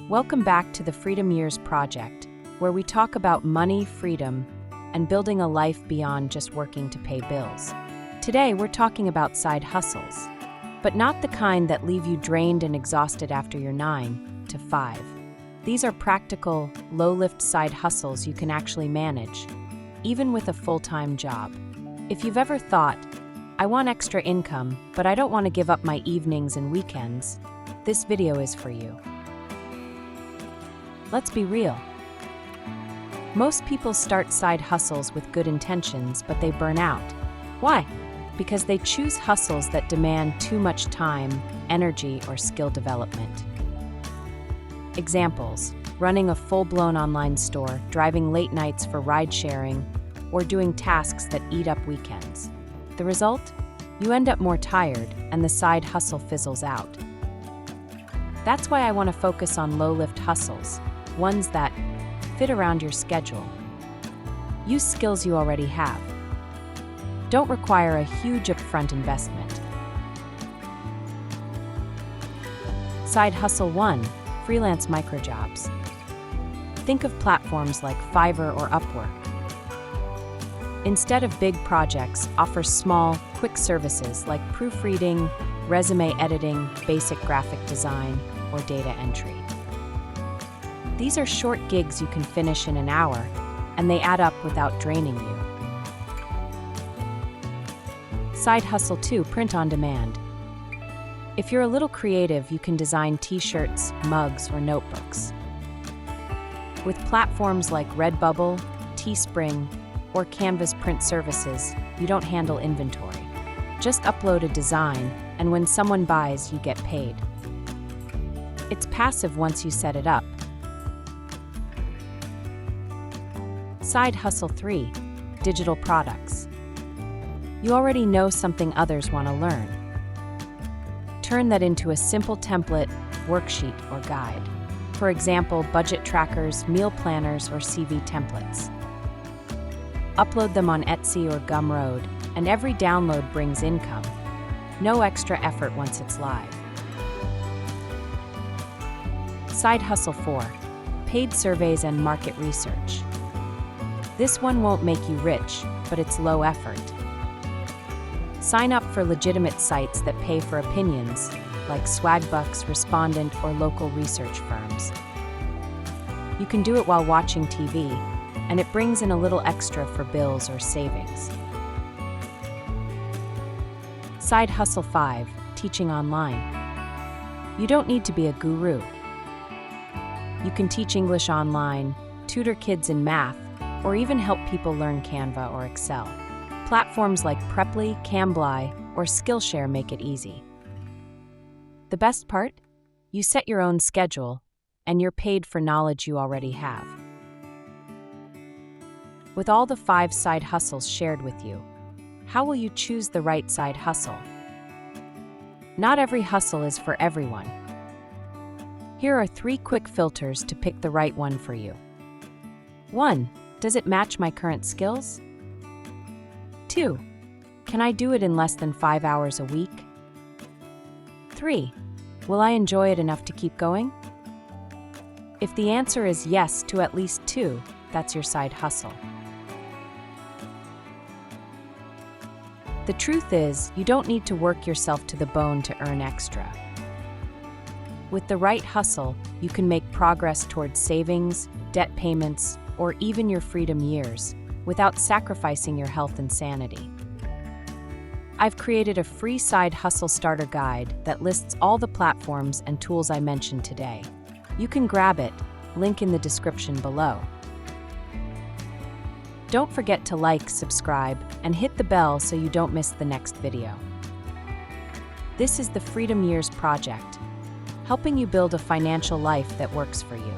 Welcome back to the Freedom Years Project, where we talk about money, freedom, and building a life beyond just working to pay bills. Today, we're talking about side hustles, but not the kind that leave you drained and exhausted after your 9 to 5. These are practical, low-lift side hustles you can actually manage, even with a full-time job. If you've ever thought, I want extra income, but I don't want to give up my evenings and weekends, this video is for you. Let's be real. Most people start side hustles with good intentions, but they burn out. Why? Because they choose hustles that demand too much time, energy, or skill development. Examples: running a full-blown online store, driving late nights for ride-sharing, or doing tasks that eat up weekends. The result? You end up more tired, and the side hustle fizzles out. That's why I want to focus on low-lift hustles, ones that fit around your schedule. Use skills you already have. Don't require a huge upfront investment. Side Hustle 1. Freelance microjobs. Think of platforms like Fiverr or Upwork. Instead of big projects, offer small, quick services like proofreading, resume editing, basic graphic design, or data entry. These are short gigs you can finish in an hour, and they add up without draining you. Side Hustle 2. Print on demand. If you're a little creative, you can design t-shirts, mugs, or notebooks. With platforms like Redbubble, Teespring, or Canva's print services, you don't handle inventory. Just upload a design, and when someone buys, you get paid. It's passive once you set it up. Side Hustle 3. Digital products. You already know something others want to learn. Turn that into a simple template, worksheet, or guide. For example, budget trackers, meal planners, or CV templates. Upload them on Etsy or Gumroad, and every download brings income. No extra effort once it's live. Side Hustle 4. Paid surveys and market research. This one won't make you rich, but it's low effort. Sign up for legitimate sites that pay for opinions, like Swagbucks, Respondent, or local research firms. You can do it while watching TV, and it brings in a little extra for bills or savings. Side Hustle 5. Teaching online. You don't need to be a guru. You can teach English online, tutor kids in math, or even help people learn Canva or Excel. Platforms like Preply, Cambly, or Skillshare make it easy. The best part? You set your own schedule, and you're paid for knowledge you already have. With all the 5 side hustles shared with you, how will you choose the right side hustle? Not every hustle is for everyone. Here are 3 quick filters to pick the right one for you. 1. Does it match my current skills? 2. Can I do it in less than 5 hours a week? 3. Will I enjoy it enough to keep going? If the answer is yes to at least 2, that's your side hustle. The truth is, you don't need to work yourself to the bone to earn extra. With the right hustle, you can make progress towards savings, debt payments, or even your freedom years, without sacrificing your health and sanity. I've created a free side hustle starter guide that lists all the platforms and tools I mentioned today. You can grab it, link in the description below. Don't forget to like, subscribe, and hit the bell so you don't miss the next video. This is the Freedom Years Project, helping you build a financial life that works for you.